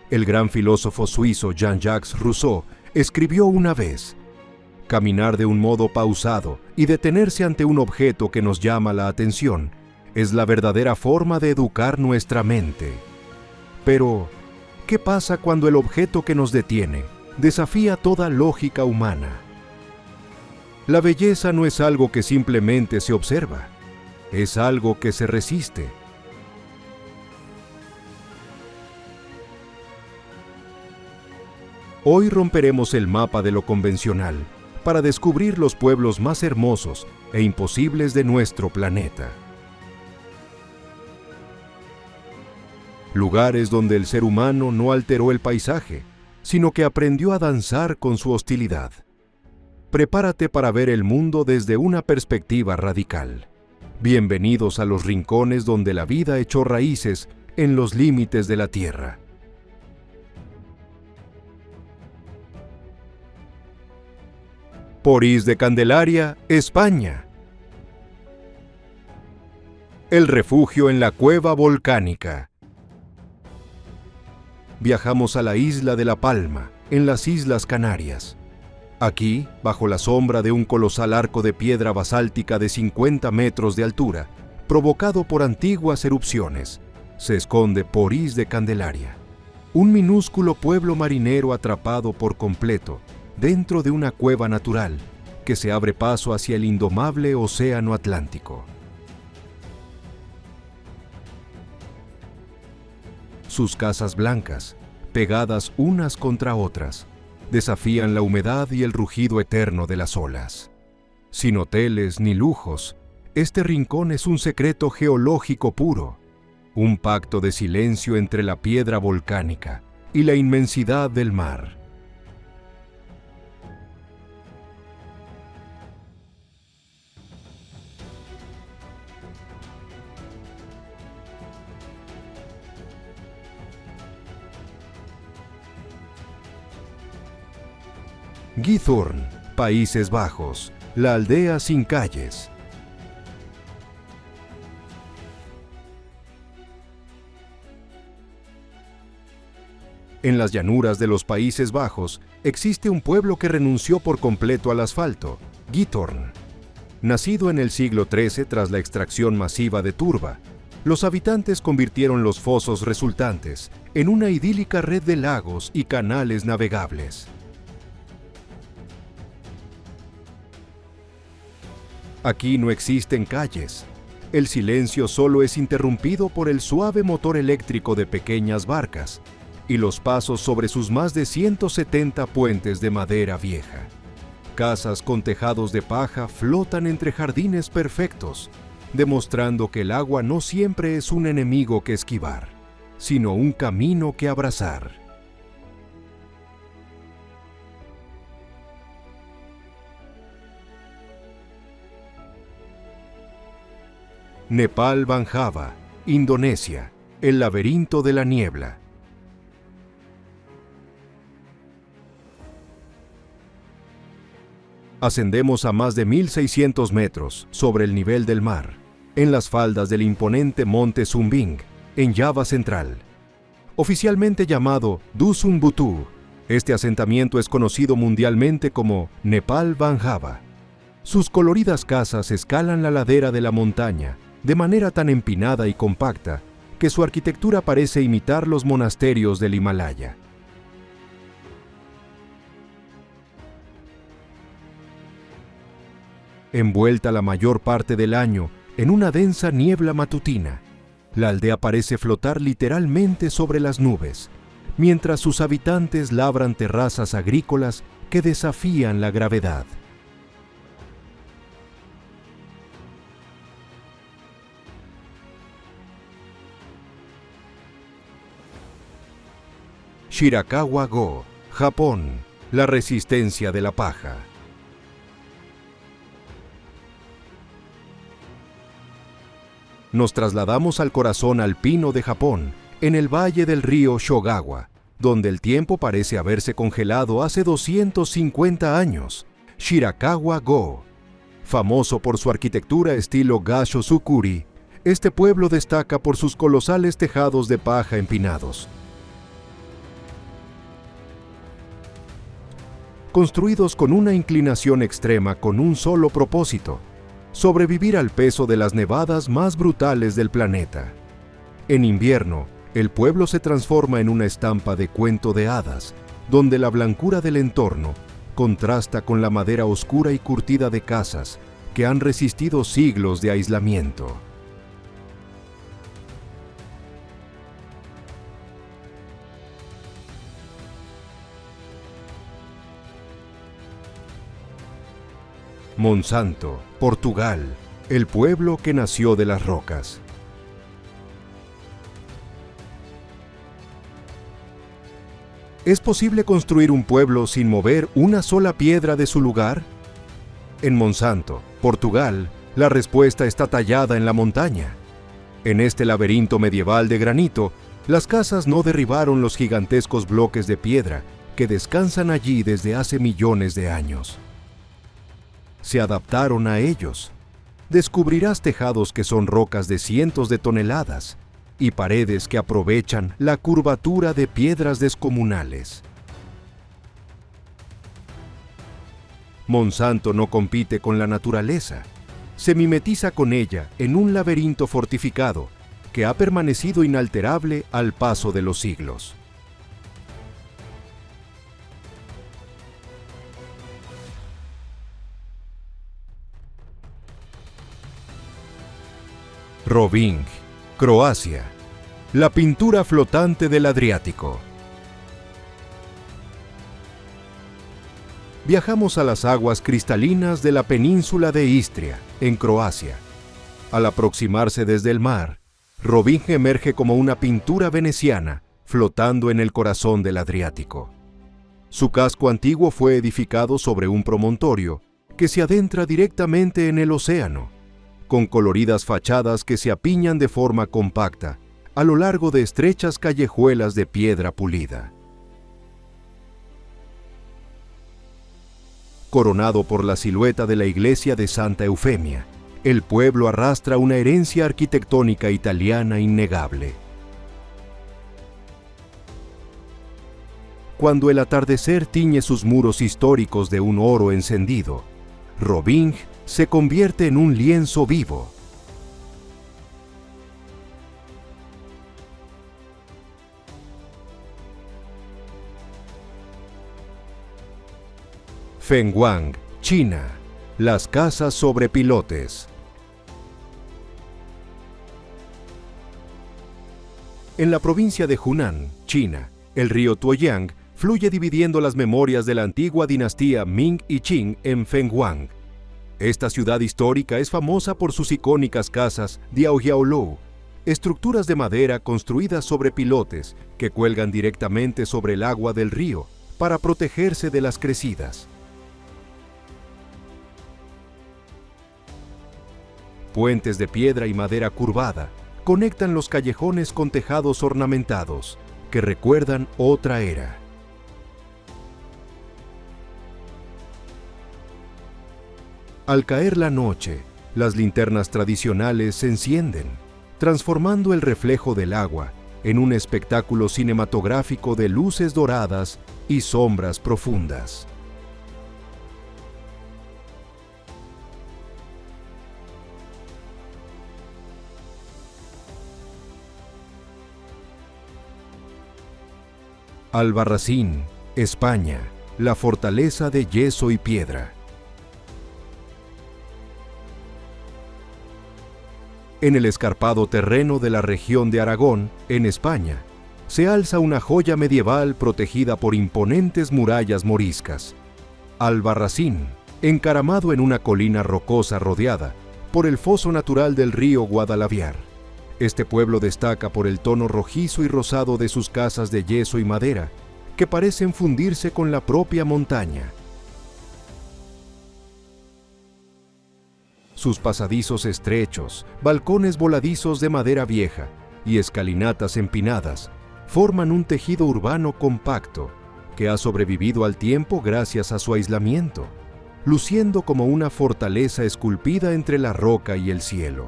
El gran filósofo suizo Jean-Jacques Rousseau escribió una vez: caminar de un modo pausado y detenerse ante un objeto que nos llama la atención es la verdadera forma de educar nuestra mente. Pero, ¿qué pasa cuando el objeto que nos detiene desafía toda lógica humana? La belleza no es algo que simplemente se observa, es algo que se resiste. Hoy romperemos el mapa de lo convencional para descubrir los pueblos más hermosos e imposibles de nuestro planeta. Lugares donde el ser humano no alteró el paisaje, sino que aprendió a danzar con su hostilidad. Prepárate para ver el mundo desde una perspectiva radical. Bienvenidos a los rincones donde la vida echó raíces en los límites de la tierra. Porís de Candelaria, España. El refugio en la cueva volcánica. Viajamos a la isla de La Palma, en las Islas Canarias. Aquí, bajo la sombra de un colosal arco de piedra basáltica de 50 metros de altura, provocado por antiguas erupciones, se esconde Porís de Candelaria, un minúsculo pueblo marinero atrapado por completo dentro de una cueva natural que se abre paso hacia el indomable océano Atlántico. Sus casas blancas, pegadas unas contra otras, desafían la humedad y el rugido eterno de las olas. Sin hoteles ni lujos, este rincón es un secreto geológico puro, un pacto de silencio entre la piedra volcánica y la inmensidad del mar. Githorn, Países Bajos, la aldea sin calles. En las llanuras de los Países Bajos existe un pueblo que renunció por completo al asfalto, Githorn. Nacido en el siglo XIII tras la extracción masiva de turba, los habitantes convirtieron los fosos resultantes en una idílica red de lagos y canales navegables. Aquí no existen calles. El silencio solo es interrumpido por el suave motor eléctrico de pequeñas barcas y los pasos sobre sus más de 170 puentes de madera vieja. Casas con tejados de paja flotan entre jardines perfectos, demostrando que el agua no siempre es un enemigo que esquivar, sino un camino que abrazar. Nepal Banjava, Indonesia, el laberinto de la niebla. Ascendemos a más de 1.600 metros sobre el nivel del mar, en las faldas del imponente monte Sumbing, en Java Central. Oficialmente llamado Dusun Batu, este asentamiento es conocido mundialmente como Nepal Banjava. Sus coloridas casas escalan la ladera de la montaña de manera tan empinada y compacta que su arquitectura parece imitar los monasterios del Himalaya. Envuelta la mayor parte del año en una densa niebla matutina, la aldea parece flotar literalmente sobre las nubes, mientras sus habitantes labran terrazas agrícolas que desafían la gravedad. Shirakawa-go, Japón, la resistencia de la paja. Nos trasladamos al corazón alpino de Japón, en el valle del río Shogawa, donde el tiempo parece haberse congelado hace 250 años. Shirakawa-go. Famoso por su arquitectura estilo Gasho-zukuri, este pueblo destaca por sus colosales tejados de paja empinados. construidos con una inclinación extrema con un solo propósito: sobrevivir al peso de las nevadas más brutales del planeta. En invierno, el pueblo se transforma en una estampa de cuento de hadas, donde la blancura del entorno contrasta con la madera oscura y curtida de casas que han resistido siglos de aislamiento. Monsanto, Portugal, el pueblo que nació de las rocas. ¿Es posible construir un pueblo sin mover una sola piedra de su lugar? En Monsanto, Portugal, la respuesta está tallada en la montaña. En este laberinto medieval de granito, las casas no derribaron los gigantescos bloques de piedra que descansan allí desde hace millones de años. Se adaptaron a ellos. Descubrirás tejados que son rocas de cientos de toneladas y paredes que aprovechan la curvatura de piedras descomunales. Monsanto no compite con la naturaleza, se mimetiza con ella en un laberinto fortificado que ha permanecido inalterable al paso de los siglos. Rovinj, Croacia, la pintura flotante del Adriático. Viajamos a las aguas cristalinas de la península de Istria, en Croacia. Al aproximarse desde el mar, Rovinj emerge como una pintura veneciana flotando en el corazón del Adriático. Su casco antiguo fue edificado sobre un promontorio que se adentra directamente en el océano, con coloridas fachadas que se apiñan de forma compacta a lo largo de estrechas callejuelas de piedra pulida. Coronado por la silueta de la iglesia de Santa Eufemia, el pueblo arrastra una herencia arquitectónica italiana innegable. Cuando el atardecer tiñe sus muros históricos de un oro encendido, Rovinj se convierte en un lienzo vivo. Fenghuang, China, las casas sobre pilotes. En la provincia de Hunan, China, el río Tuoyang fluye dividiendo las memorias de la antigua dinastía Ming y Qing en Fenghuang. Esta ciudad histórica es famosa por sus icónicas casas Diaojiaolou, estructuras de madera construidas sobre pilotes que cuelgan directamente sobre el agua del río para protegerse de las crecidas. Puentes de piedra y madera curvada conectan los callejones con tejados ornamentados que recuerdan otra era. Al caer la noche, las linternas tradicionales se encienden, transformando el reflejo del agua en un espectáculo cinematográfico de luces doradas y sombras profundas. Albarracín, España, la fortaleza de yeso y piedra. En el escarpado terreno de la región de Aragón, en España, se alza una joya medieval protegida por imponentes murallas moriscas. Albarracín, encaramado en una colina rocosa rodeada por el foso natural del río Guadalaviar. Este pueblo destaca por el tono rojizo y rosado de sus casas de yeso y madera, que parecen fundirse con la propia montaña. Sus pasadizos estrechos, balcones voladizos de madera vieja y escalinatas empinadas forman un tejido urbano compacto que ha sobrevivido al tiempo gracias a su aislamiento, luciendo como una fortaleza esculpida entre la roca y el cielo.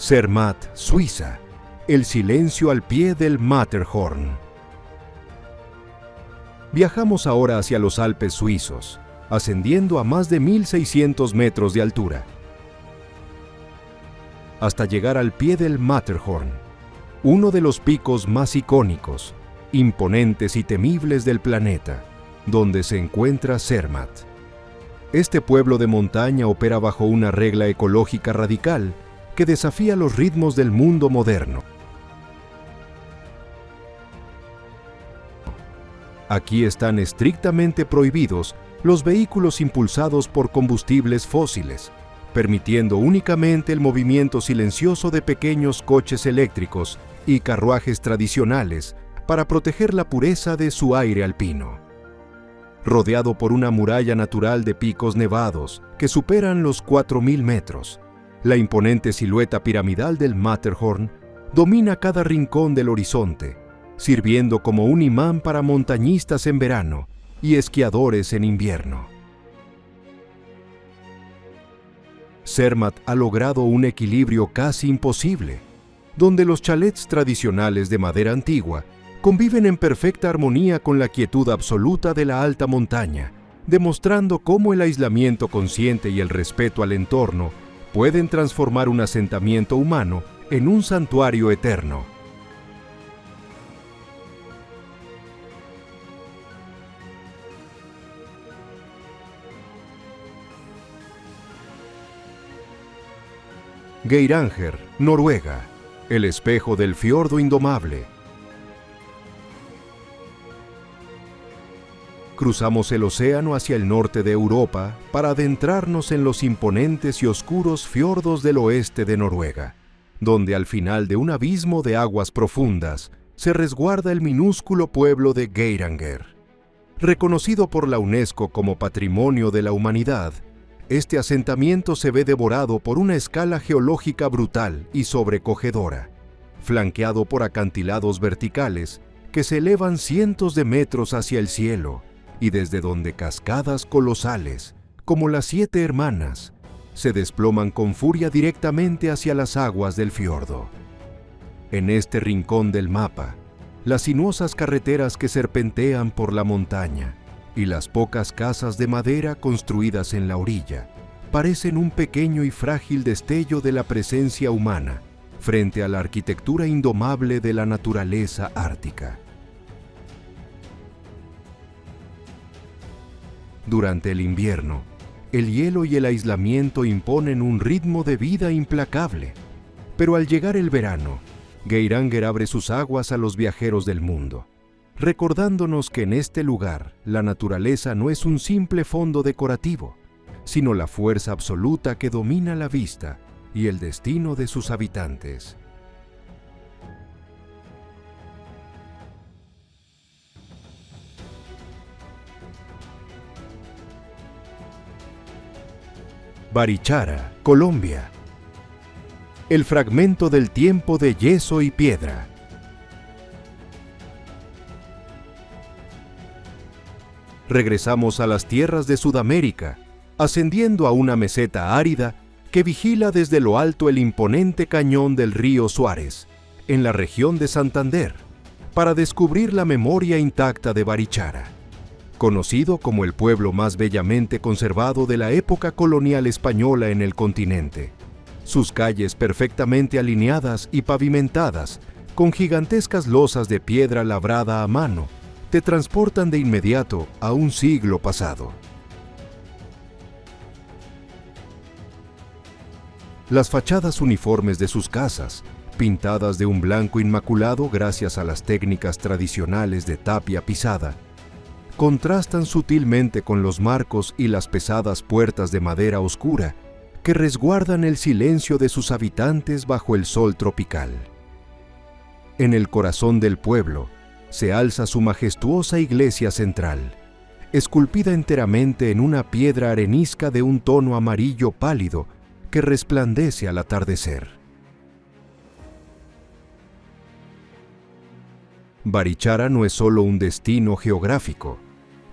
Zermatt, Suiza. El silencio al pie del Matterhorn. Viajamos ahora hacia los Alpes suizos, ascendiendo a más de 1.600 metros de altura, hasta llegar al pie del Matterhorn, uno de los picos más icónicos, imponentes y temibles del planeta, donde se encuentra Zermatt. Este pueblo de montaña opera bajo una regla ecológica radical que desafía los ritmos del mundo moderno. Aquí están estrictamente prohibidos los vehículos impulsados por combustibles fósiles, permitiendo únicamente el movimiento silencioso de pequeños coches eléctricos y carruajes tradicionales para proteger la pureza de su aire alpino. Rodeado por una muralla natural de picos nevados que superan los 4.000 metros, la imponente silueta piramidal del Matterhorn domina cada rincón del horizonte, sirviendo como un imán para montañistas en verano y esquiadores en invierno. Zermatt ha logrado un equilibrio casi imposible, donde los chalets tradicionales de madera antigua conviven en perfecta armonía con la quietud absoluta de la alta montaña, demostrando cómo el aislamiento consciente y el respeto al entorno pueden transformar un asentamiento humano en un santuario eterno. Geiranger, Noruega, el espejo del fiordo indomable. Cruzamos el océano hacia el norte de Europa para adentrarnos en los imponentes y oscuros fiordos del oeste de Noruega, donde al final de un abismo de aguas profundas se resguarda el minúsculo pueblo de Geiranger. Reconocido por la UNESCO como Patrimonio de la Humanidad, este asentamiento se ve devorado por una escala geológica brutal y sobrecogedora, flanqueado por acantilados verticales que se elevan cientos de metros hacia el cielo y desde donde cascadas colosales, como las 7 Hermanas, se desploman con furia directamente hacia las aguas del fiordo. En este rincón del mapa, las sinuosas carreteras que serpentean por la montaña y las pocas casas de madera construidas en la orilla parecen un pequeño y frágil destello de la presencia humana frente a la arquitectura indomable de la naturaleza ártica. Durante el invierno, el hielo y el aislamiento imponen un ritmo de vida implacable, pero al llegar el verano, Geiranger abre sus aguas a los viajeros del mundo, recordándonos que en este lugar la naturaleza no es un simple fondo decorativo, sino la fuerza absoluta que domina la vista y el destino de sus habitantes. Barichara, Colombia. El fragmento del tiempo de yeso y piedra. Regresamos a las tierras de Sudamérica, ascendiendo a una meseta árida que vigila desde lo alto el imponente cañón del río Suárez, en la región de Santander, para descubrir la memoria intacta de Barichara, conocido como el pueblo más bellamente conservado de la época colonial española en el continente. Sus calles perfectamente alineadas y pavimentadas, con gigantescas losas de piedra labrada a mano, te transportan de inmediato a un siglo pasado. Las fachadas uniformes de sus casas, pintadas de un blanco inmaculado gracias a las técnicas tradicionales de tapia pisada, contrastan sutilmente con los marcos y las pesadas puertas de madera oscura que resguardan el silencio de sus habitantes bajo el sol tropical. En el corazón del pueblo se alza su majestuosa iglesia central, esculpida enteramente en una piedra arenisca de un tono amarillo pálido que resplandece al atardecer. Barichara no es solo un destino geográfico,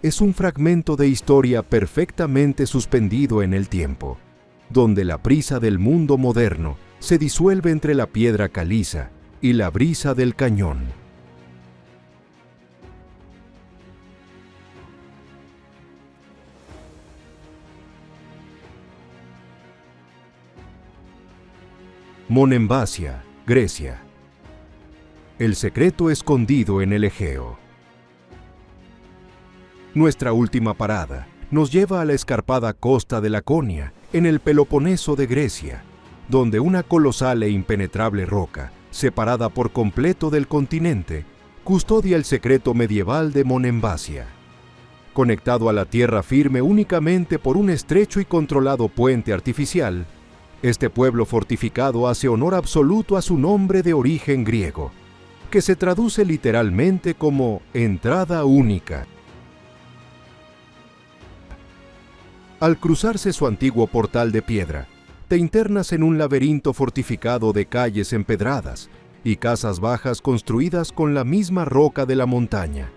es un fragmento de historia perfectamente suspendido en el tiempo, donde la prisa del mundo moderno se disuelve entre la piedra caliza y la brisa del cañón. Monemvasia, Grecia. El secreto escondido en el Egeo. Nuestra última parada nos lleva a la escarpada costa de Laconia, en el Peloponeso de Grecia, donde una colosal e impenetrable roca, separada por completo del continente, custodia el secreto medieval de Monemvasia. Conectado a la tierra firme únicamente por un estrecho y controlado puente artificial, este pueblo fortificado hace honor absoluto a su nombre de origen griego, que se traduce literalmente como entrada única. Al cruzarse su antiguo portal de piedra, te internas en un laberinto fortificado de calles empedradas y casas bajas construidas con la misma roca de la montaña,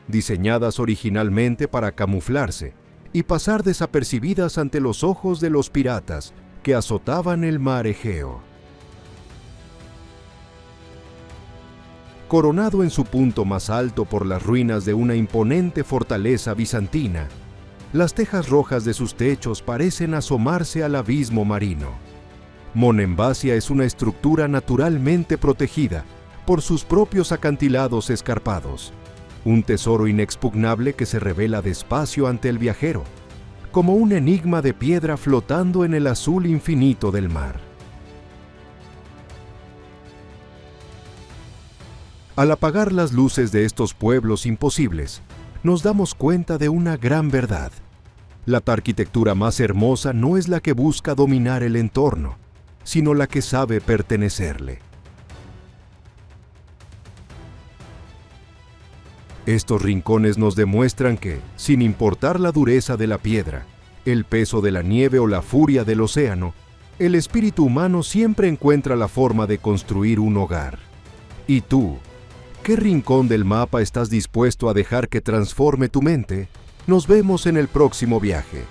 diseñadas originalmente para camuflarse y pasar desapercibidas ante los ojos de los piratas que azotaban el mar Egeo. Coronado en su punto más alto por las ruinas de una imponente fortaleza bizantina, las tejas rojas de sus techos parecen asomarse al abismo marino. Monemvasia es una estructura naturalmente protegida por sus propios acantilados escarpados, un tesoro inexpugnable que se revela despacio ante el viajero, como un enigma de piedra flotando en el azul infinito del mar. Al apagar las luces de estos pueblos imposibles, nos damos cuenta de una gran verdad. La arquitectura más hermosa no es la que busca dominar el entorno, sino la que sabe pertenecerle. Estos rincones nos demuestran que, sin importar la dureza de la piedra, el peso de la nieve o la furia del océano, el espíritu humano siempre encuentra la forma de construir un hogar. ¿Y tú? ¿Qué rincón del mapa estás dispuesto a dejar que transforme tu mente? Nos vemos en el próximo viaje.